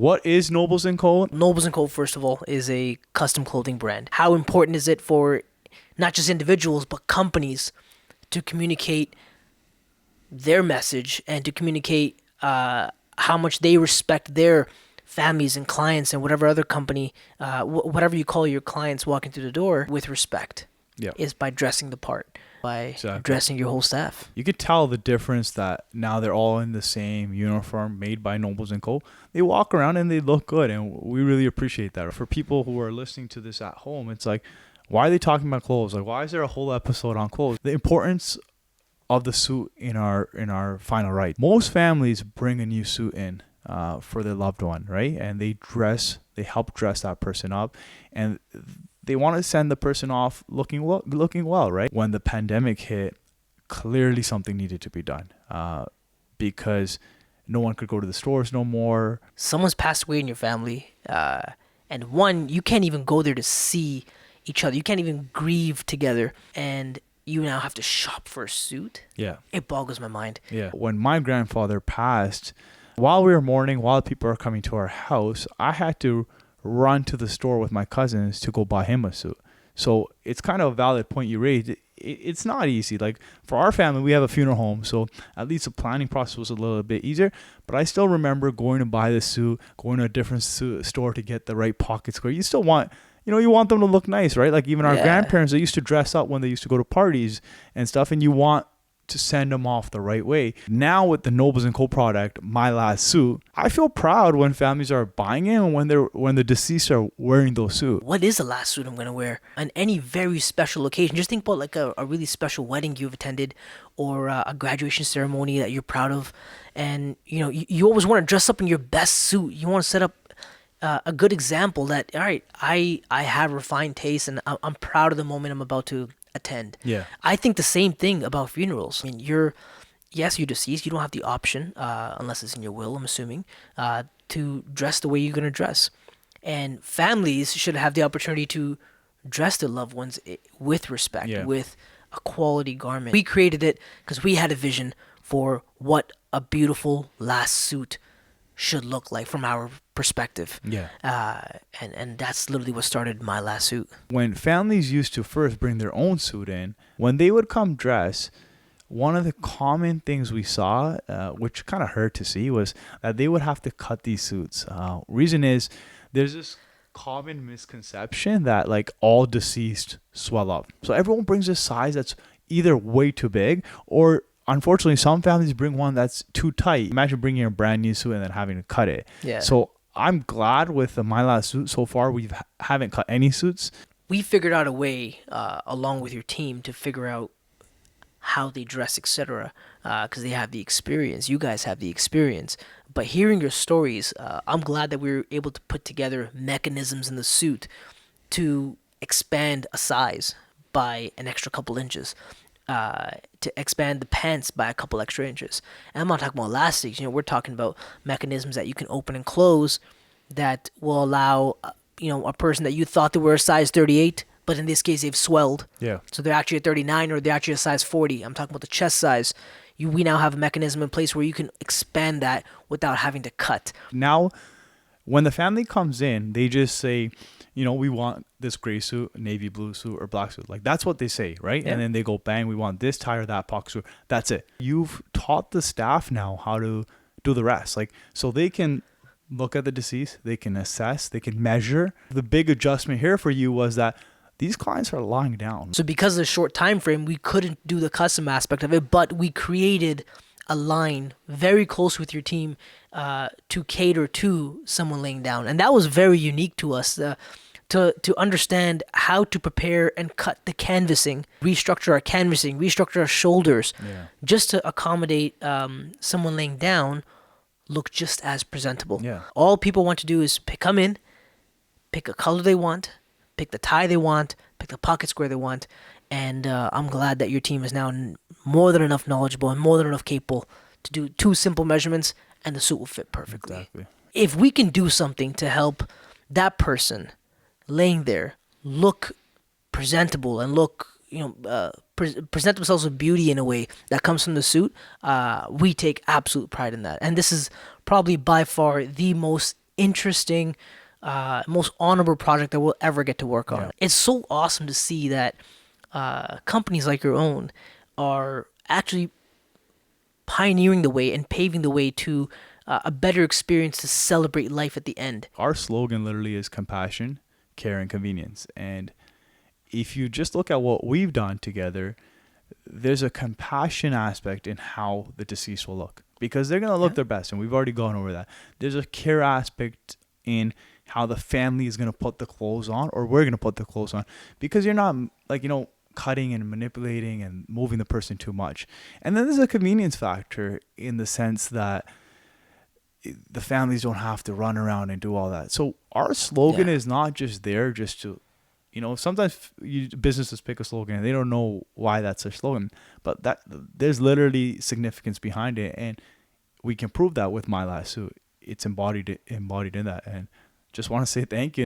what is Nobles & Co? Nobles & Co, first of all, is a custom clothing brand. How important is it for not just individuals, but companies to communicate their message and to communicate how much they respect their families and clients and whatever other company, whatever you call your clients walking through the door with respect, is by dressing the part, by dressing your whole staff. You could tell the difference that now they're all in the same uniform made by Nobles & Co. They walk around and they look good, and we really appreciate that. For people who are listening to this at home, it's like, why are they talking about clothes? Like, why is there a whole episode on clothes? The importance of the suit in our final right. Most families bring a new suit in for their loved one, right? And they help dress that person up, and they want to send the person off looking well, right? When the pandemic hit, clearly something needed to be done because no one could go to the stores no more. Someone's passed away in your family, and you can't even go there to see each other. You can't even grieve together, and you now have to shop for a suit. Yeah. It boggles my mind. Yeah. When my grandfather passed, while we were mourning, while people are coming to our house, I had to run to the store with my cousins to go buy him a suit. So it's kind of a valid point you raised. It's not easy. Like for our family, we have a funeral home, so at least the planning process was a little bit easier. But I still remember going to buy the suit, going to a different store to get the right pocket square. You still want, you want them to look nice, right? Like even our grandparents, they used to dress up when they used to go to parties and stuff, and you want to send them off the right way. Now with the Nobles & Co product, My Last Suit, I feel proud when families are buying it and when the deceased are wearing those suits. What is the last suit I'm going to wear on any very special occasion? Just think about like a really special wedding you've attended, or a graduation ceremony that you're proud of, and you always want to dress up in your best suit. You want to set up a good example that, all right, I have refined taste and I'm proud of the moment I'm about to attend. Yeah. I think the same thing about funerals. I mean, you're deceased. You don't have the option, unless it's in your will, I'm assuming, to dress the way you're going to dress. And families should have the opportunity to dress their loved ones with respect, with a quality garment. We created it because we had a vision for what a beautiful last suit should look like from our perspective. Yeah. And that's literally what started My Last Suit. When families used to first bring their own suit in, when they would come dress, one of the common things we saw, which kind of hurt to see, was that they would have to cut these suits. Reason is, there's this common misconception that like all deceased swell up. So everyone brings a size that's either way too big, or unfortunately, some families bring one that's too tight. Imagine bringing a brand new suit and then having to cut it. Yeah. So I'm glad with the My Last Suit so far, we haven't cut any suits. We figured out a way, along with your team, to figure out how they dress, etc. Because they have the experience. You guys have the experience. But hearing your stories, I'm glad that we were able to put together mechanisms in the suit to expand a size by an extra couple inches. To expand the pants by a couple extra inches. And I'm not talking about elastics. We're talking about mechanisms that you can open and close that will allow, a person that you thought they were a size 38, but in this case they've swelled. Yeah. So they're actually a 39 or they're actually a size 40. I'm talking about the chest size. We now have a mechanism in place where you can expand that without having to cut. Now, when the family comes in, they just say, we want this gray suit, navy blue suit, or black suit. Like, that's what they say, right? Yeah. And then they go, bang, we want this tie or that pocket suit. That's it. You've taught the staff now how to do the rest. Like, so they can look at the deceased, they can assess, they can measure. The big adjustment here for you was that these clients are lying down. So because of the short time frame, we couldn't do the custom aspect of it, but we created a line very close with your team to cater to someone laying down. And that was very unique to us, to understand how to prepare and cut the canvassing, restructure our canvassing, restructure our shoulders, just to accommodate someone laying down, look just as presentable. Yeah. All people want to do is come in, pick a color they want, pick the tie they want, pick the pocket square they want, and I'm glad that your team is now more than enough knowledgeable and more than enough capable to do 2 simple measurements and the suit will fit perfectly. Exactly. If we can do something to help that person laying there look presentable and look, present themselves with beauty in a way that comes from the suit, we take absolute pride in that. And this is probably by far the most interesting, most honorable project that we'll ever get to work on. Yeah. It's so awesome to see that companies like your own are actually pioneering the way and paving the way to a better experience to celebrate life at the end. Our slogan literally is compassion, care, and convenience. And if you just look at what we've done together, there's a compassion aspect in how the deceased will look, because they're going to look Yeah. their best. And we've already gone over that. There's a care aspect in how the family is going to put the clothes on, or we're going to put the clothes on, because you're not like, cutting and manipulating and moving the person too much. And then there's a convenience factor in the sense that the families don't have to run around and do all that. So our slogan Yeah. is not just there just to, sometimes businesses pick a slogan and they don't know why that's their slogan, but that there's literally significance behind it, and we can prove that with My Last Suit. It's embodied in that, and just want to say thank you.